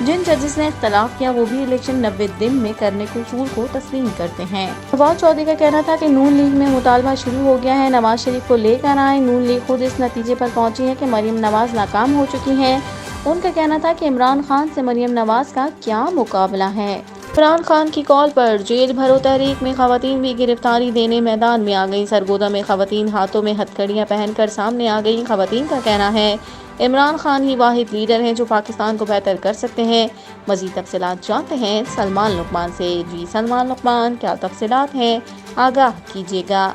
جن ججز نے اختلاف کیا وہ بھی الیکشن 90 دن میں کرنے کے اصول کو تسلیم کرتے ہیں۔ فواد چودھری کا کہنا تھا کہ نون لیگ میں مطالبہ شروع ہو گیا ہے، نواز شریف کو لے کر آئیں۔ نون لیگ خود اس نتیجے پر پہنچی ہے کہ مریم نواز ناکام ہو چکی ہیں۔ ان کا کہنا تھا کہ عمران خان سے مریم نواز کا کیا مقابلہ ہے۔ عمران خان کی کال پر جیل بھرو تحریک میں خواتین بھی گرفتاری دینے میدان میں آ گئی۔ سرگودا میں خواتین ہاتھوں میں ہتھکڑیاں پہن کر سامنے آ گئی۔ خواتین کا کہنا ہے عمران خان ہی واحد لیڈر ہیں جو پاکستان کو بہتر کر سکتے ہیں۔ مزید تفصیلات جانتے ہیں سلمان لقمان سے۔ جی سلمان لقمان، کیا تفصیلات ہیں؟ آگاہ کیجیے گا۔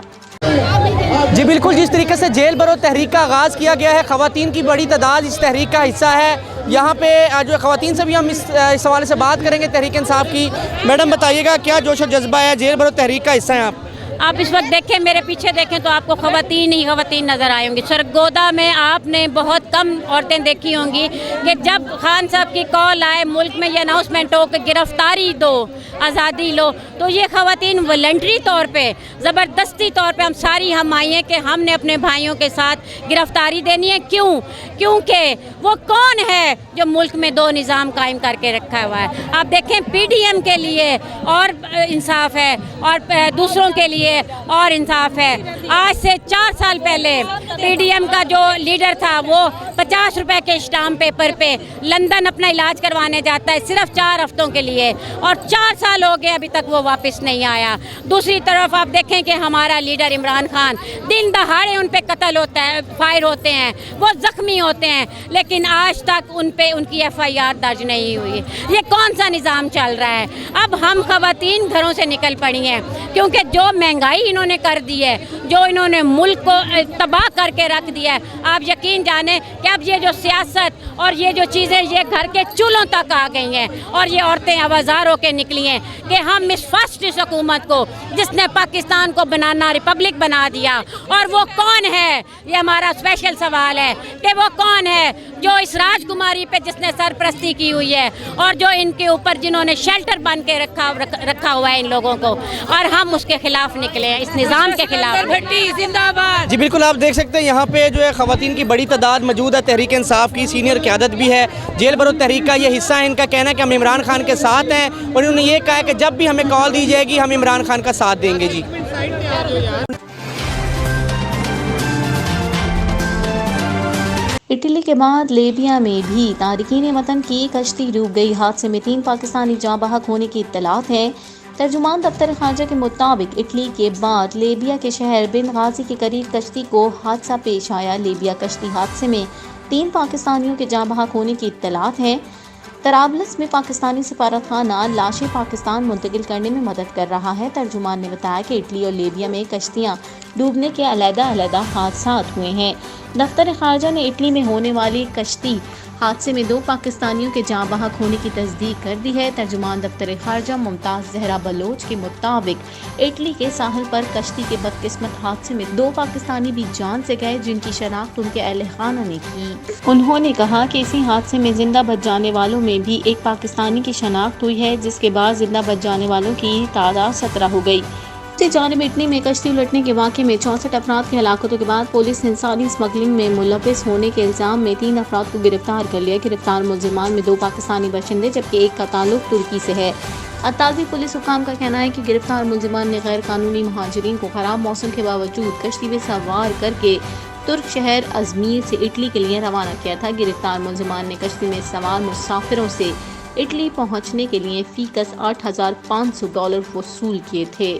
جی بالکل، جس طریقے سے جیل بھرو تحریک کا آغاز کیا گیا ہے، خواتین کی بڑی تعداد اس تحریک کا حصہ ہے۔ یہاں پہ جو خواتین سے بھی ہم اس حوالے سے بات کریں گے تحریک انصاف کی۔ میڈم بتائیے گا کیا جوش و جذبہ ہے، جیل بھرو تحریک کا حصہ ہیں آپ؟ آپ اس وقت دیکھیں، میرے پیچھے دیکھیں تو آپ کو خواتین ہی خواتین نظر آئیں گی۔ سرگودا میں آپ نے بہت کم عورتیں دیکھی ہوں گی کہ جب خان صاحب کی کال آئے، ملک میں یہ اناؤنسمنٹ ہو کہ گرفتاری دو، آزادی لو، تو یہ خواتین والنٹری طور پہ، زبردستی طور پہ ہم آئی ہیں کہ ہم نے اپنے بھائیوں کے ساتھ گرفتاری دینی ہے۔ کیونکہ وہ کون ہے جو ملک میں دو نظام قائم کر کے رکھا ہوا ہے۔ آپ دیکھیں پی ڈی ایم کے لیے اور انصاف ہے اور دوسروں کے لیے اور انصاف ہے۔ آج سے 4 سال پہلے پی ڈی ایم کا جو لیڈر تھا وہ 50 روپے کے اسٹامپ پیپر پہ لندن اپنا علاج کروانے جاتا ہے صرف 4 ہفتوں کے لیے، اور 4 سال ہو گئے ابھی تک وہ واپس نہیں آیا۔ دوسری طرف آپ دیکھیں کہ ہمارا لیڈر عمران خان، دن دہاڑے ان پہ قتل ہوتا ہے، فائر ہوتے ہیں، وہ زخمی ہوتے ہیں، لیکن آج تک ان پہ ان کی ایف آئی آر درج نہیں ہوئی۔ یہ کون سا نظام چل رہا ہے؟ اب ہم خواتین گھروں سے نکل پڑی ہیں کیونکہ جو مہنگائی انہوں نے کر دی ہے، جو انہوں نے ملک کو تباہ کر کے رکھ دیا ہے، آپ یقین جانیں کہ اب یہ جو سیاست اور یہ جو چیزیں یہ گھر کے چولہوں تک آ گئی ہیں، اور یہ عورتیں آوازار ہو کے نکلی ہیں کہ ہم اس فاسسٹ حکومت کو جس نے پاکستان کو بنانا ریپبلک بنا دیا، اور وہ کون ہے؟ یہ ہمارا اسپیشل سوال ہے کہ وہ کون ہے جو اس راجکماری پہ جس نے سرپرستی کی ہوئی ہے، اور جو ان کے اوپر جنہوں نے شیلٹر بن کے رکھا ہوا ہے ان لوگوں کو، اور ہم اس کے خلاف نکلے ہیں، اس نظام کے خلاف۔ جی بالکل، آپ دیکھ سکتے ہیں یہاں پہ جو ہے خواتین کی بڑی تعداد موجود ہے۔ تحریک انصاف کی سینئر قیادت بھی ہے، جیل بھرو تحریک کا یہ حصہ ہے۔ ان کا کہنا ہے کہ ہم عمران خان کے ساتھ ہیں، اور انہوں نے یہ کہا ہے کہ جب بھی ہمیں کال دی جائے گی ہم عمران خان کا ساتھ دیں گے۔ جی اٹلی کے بعد لیبیا میں بھی تارکین وطن کی کشتی ڈوب گئی۔ حادثے میں 3 پاکستانی جاں بحق ہونے کی اطلاعات ہے۔ ترجمان دفتر خارجہ کے مطابق اٹلی کے بعد لیبیا کے شہر بنغازی کے قریب کشتی کو حادثہ پیش آیا۔ لیبیا کشتی حادثے میں 3 پاکستانیوں کے جاں بحق ہونے کی اطلاعات ہے۔ طرابلس میں پاکستانی سفارتخانہ لاشیں پاکستان منتقل کرنے میں مدد کر رہا ہے۔ ترجمان نے بتایا کہ اٹلی اور لیبیا میں کشتیاں ڈوبنے کے علیحدہ حادثات ہوئے ہیں۔ دفتر خارجہ نے اٹلی میں ہونے والی کشتی حادثے میں 2 پاکستانیوں کے جاں بحق ہونے کی تصدیق کر دی ہے۔ ترجمان دفتر خارجہ ممتاز زہرا بلوچ کے مطابق اٹلی کے ساحل پر کشتی کے بدقسمت حادثے میں 2 پاکستانی بھی جان سے گئے جن کی شناخت ان کے اہل خانہ نے کی۔ انہوں نے کہا کہ اسی حادثے میں زندہ بچ جانے والوں میں بھی ایک پاکستانی کی شناخت ہوئی ہے، جس کے بعد زندہ بچ جانے والوں کی تعداد 17 ہو گئی۔ دوسری جانب اٹلی میں کشتی الٹنے کے واقعے میں 64 افراد کی ہلاکتوں کے بعد پولیس نے انسانی اسمگلنگ میں ملوث ہونے کے الزام میں 3 افراد کو گرفتار کر لیا۔ گرفتار ملزمان میں 2 پاکستانی باشندے جبکہ ایک کا تعلق ترکی سے ہے۔ اطالوی پولیس حکام کا کہنا ہے کہ گرفتار ملزمان نے غیر قانونی مہاجرین کو خراب موسم کے باوجود کشتی میں سوار کر کے ترک شہر ازمیر سے اٹلی کے لیے روانہ کیا تھا۔ گرفتار ملزمان نے کشتی میں سوار مسافروں سے اٹلی پہنچنے کے لیے فی کس $8,500 وصول کیے تھے۔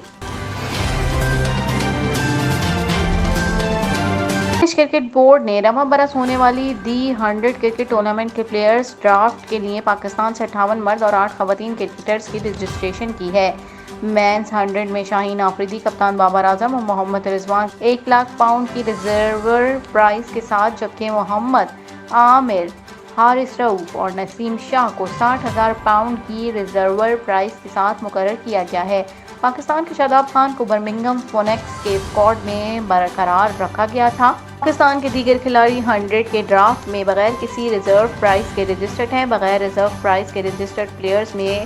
کرکٹ بورڈ نے رواں برس ہونے والی دی 100 کرکٹ ٹورنامنٹ کے پلیئرز ڈرافٹ کے لیے پاکستان سے 58 مرد اور 8 خواتین کرکٹرز کی رجسٹریشن کی ہے۔ مینز 100 میں شاہین آفریدی، کپتان بابر اعظم اور محمد رضوان 1 لاکھ پاؤنڈ کی ریزرو پرائز کے ساتھ، جبکہ محمد عامر، حارث رؤوف اور نسیم شاہ کو 60,000 پاؤنڈ کی ریزرو پرائز کے ساتھ مقرر کیا گیا ہے۔ پاکستان کے شاداب خان کو برمنگھم فونیکس کے اسکواڈ میں برقرار رکھا گیا تھا۔ پاکستان کے دیگر کھلاڑی 100 کے ڈرافٹ میں بغیر کسی ریزرو پرائز کے رجسٹرڈ ہیں۔ بغیر ریزرو پرائز کے رجسٹرڈ پلیئرز میں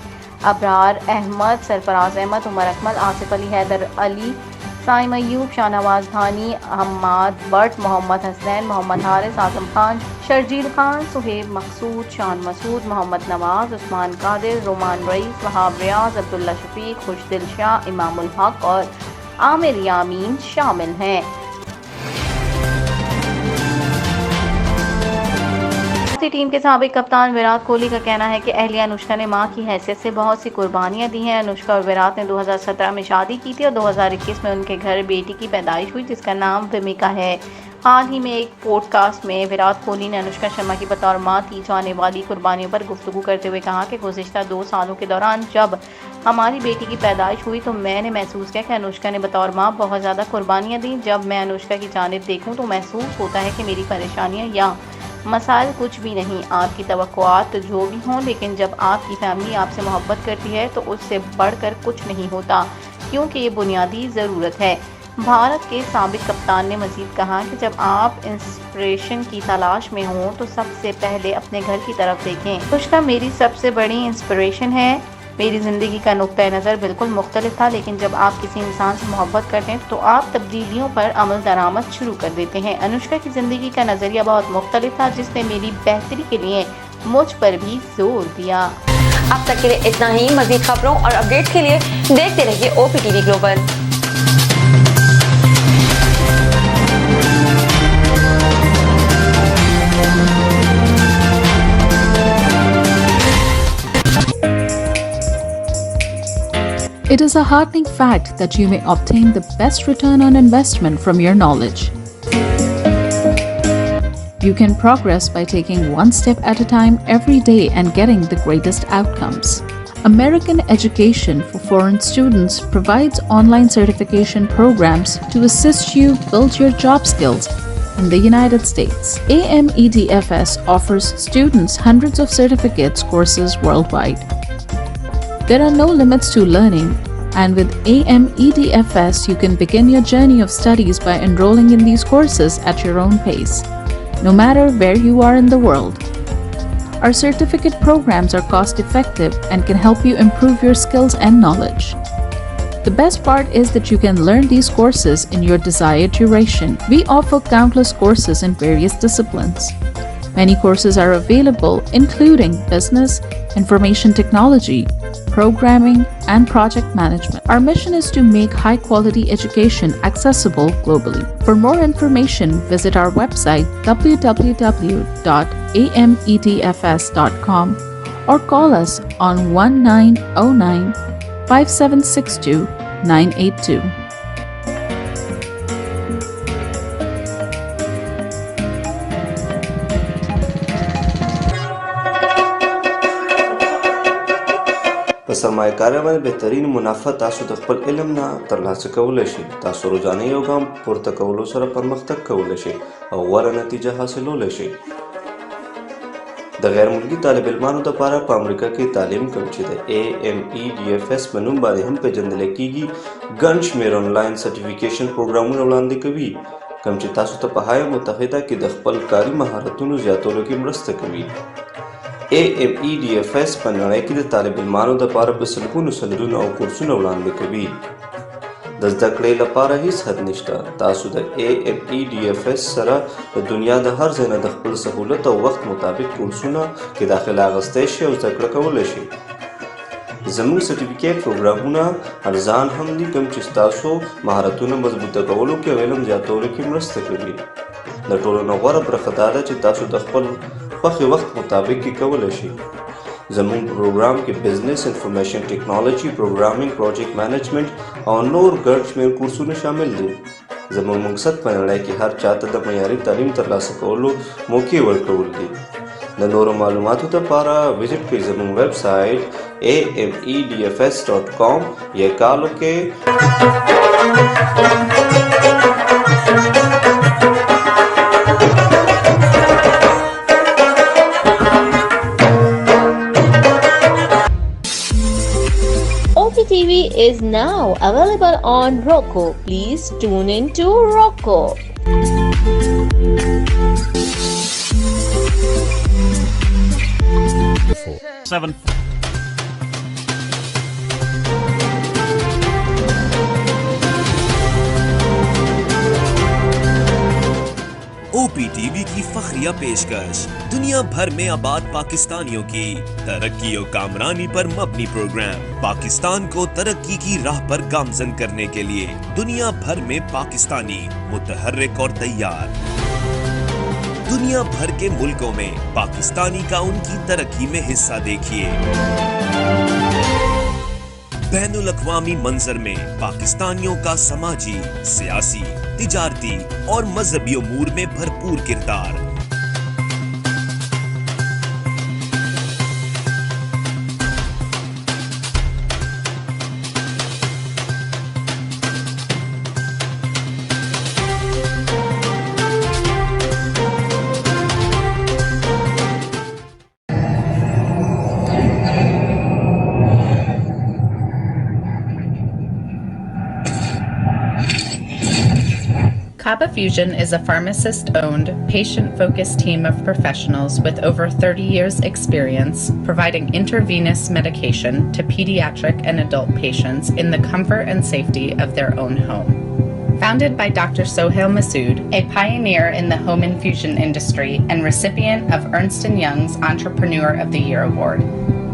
ابرار احمد، سرفراز احمد، عمر اکمل، آصف علی، حیدر علی، سائم ایوب، شاہنواز دھانی، حماد بٹ، محمد حسنین، محمد حارث، اعظم خان، شرجیل خان، سہیب مقصود، شان مسعود، محمد نواز، عثمان قادر، رومان رئیس، وہاب ریاض، عبداللہ شفیق، خوشدل شاہ، امام الحق اور عامر یامین شامل ہیں۔ ٹیم کے سابق کپتان وراٹ کوہلی کا کہنا ہے کہ اہلیہ انوشکا نے ماں کی حیثیت سے بہت سی قربانیاں دی ہیں۔ انوشکا اور وراٹ نے 2017 میں شادی کی تھی اور 2021 میں ان کے گھر بیٹی کی پیدائش ہوئی جس کا نام ومیکا ہے۔ حال ہی میں ایک پوڈ کاسٹ میں وراٹ کوہلی نے انوشکا شرما کی بطور ماں کی جانے والی قربانیوں پر گفتگو کرتے ہوئے کہا کہ گزشتہ 2 سالوں کے دوران جب ہماری بیٹی کی پیدائش ہوئی تو میں نے محسوس کیا کہ انوشکا نے بطور ماں بہت زیادہ قربانیاں دیں۔ جب میں انوشکا کی جانب دیکھوں تو محسوس ہوتا ہے کہ میری پریشانیاں یا مسائل کچھ بھی نہیں، آپ کی توقعات جو بھی ہوں، لیکن جب آپ کی فیملی آپ سے محبت کرتی ہے تو اس سے بڑھ کر کچھ نہیں ہوتا کیونکہ یہ بنیادی ضرورت ہے۔ بھارت کے سابق کپتان نے مزید کہا کہ جب آپ انسپریشن کی تلاش میں ہوں تو سب سے پہلے اپنے گھر کی طرف دیکھیں۔ انوشکا میری سب سے بڑی انسپریشن ہے۔ میری زندگی کا نقطہ نظر بالکل مختلف تھا، لیکن جب آپ کسی انسان سے محبت کرتے ہیں تو آپ تبدیلیوں پر عمل درآمد شروع کر دیتے ہیں۔ انوشکا کی زندگی کا نظریہ بہت مختلف تھا جس نے میری بہتری کے لیے مجھ پر بھی زور دیا۔ اب تک کے لیے اتنا ہی۔ مزید خبروں اور اپڈیٹ کے لیے دیکھتے رہیے OPTV global. It is a heartening fact that you may obtain the best return on investment from your knowledge. You can progress by taking one step at a time every day and getting the greatest outcomes. American Education for Foreign Students provides online certification programs to assist you build your job skills in the United States. AMEDFS offers students hundreds of certificates courses worldwide. There are no limits to learning, and with AMEDFS you can begin your journey of studies by enrolling in these courses at your own pace, no matter where you are in the world. Our certificate programs are cost-effective and can help you improve your skills and knowledge. The best part is that you can learn these courses in your desired duration. We offer countless courses in various disciplines. Many courses are available, including business, information technology, programming, and project management. Our mission is to make high-quality education accessible globally. For more information, visit our website www.amedfs.com or call us on 1909-5762-982. په سرمایه کارۍ باندې بهترین منافع تاسو د خپل علم نه ترلاسه کولی شئ. تاسو روزانه you ګام پورته کولو سره پرمختګ کولی شئ او غوره نتیجه حاصلولی شئ. د غیر ملکي طالب علمانو دپاره په امریکا کې تعلیم کوم چې د AMEDFS په نوم باندې هم پیژندل کیږي ګڼ شمېر آنلاین سرټیفیکیشن پروګرامونه وړاندې کوي کوم چې تاسو ته په های متحده کې د خپل کاري مهارتونو زیاتولو کې مرسته کوي. AMEDFS په نړۍ کې د طالب علمانو دپاره په سلګونو سندونه او کورسونه وړاندې کوي. د زده کړې لپاره هیڅ حد نشته. تاسو د AMEDFS سره د دنیا د هر ځای نه د خپل سهولت او وخت مطابق کورسونه کې داخله اخیستی شئ او زده کړه کولی شئ. زموږ سرټیفیکیټ پروګرامونه ارزان هم دي کوم چې ستاسو مهارتونه مضبوطه کولو کې او علم زیاتولو کې مرسته کوي. د ټولو نه غوره برخه دا ده چې تاسو د خپل خوښې وخت مطابق کې کولی شئ. زموږ پروګرام کې بزنس، انفارمیشن ټیکنالوجي، پروګرامینګ، پروجیکټ مینجمنټ او نور ګڼ شمېر کورسونه شامل دي. زموږ مقصد په نړۍ کې هر چاته د معیاري تعلیم ترلاسه کولو موقع ورکول دي. د نورو معلوماتو لپاره وزټ کړئ زموږ ویب سایټ amedfs.com یا کال وکړئ OPTV is now available on Roku. Please tune in to Roku. 7. OPTV کی فخریہ پیشکش دنیا بھر میں آباد پاکستانیوں کی ترقی و کامرانی پر مبنی پروگرام پاکستان کو ترقی کی راہ پر گامزن کرنے کے لیے دنیا بھر میں پاکستانی متحرک اور تیار دنیا بھر کے ملکوں میں پاکستانی کا ان کی ترقی میں حصہ دیکھیے بین الاقوامی منظر میں پاکستانیوں کا سماجی، سیاسی، تجارتی اور مذہبی امور میں بھرپور کردار Kaba Fusion is a pharmacist-owned, patient-focused team of professionals with over 30 years' experience providing intravenous medication to pediatric and adult patients in the comfort and safety of their own home. Founded by Dr. Sohail Masood, a pioneer in the home infusion industry and recipient of Ernst & Young's Entrepreneur of the Year Award,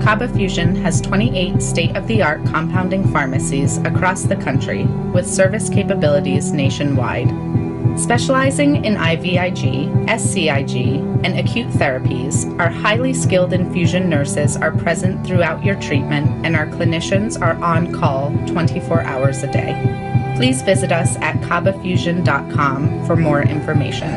Kaba Fusion has 28 state-of-the-art compounding pharmacies across the country with service capabilities nationwide. Specializing in IVIG, SCIG, and acute therapies, our highly skilled infusion nurses are present throughout your treatment and our clinicians are on call 24 hours a day. Please visit us at kabafusion.com for more information.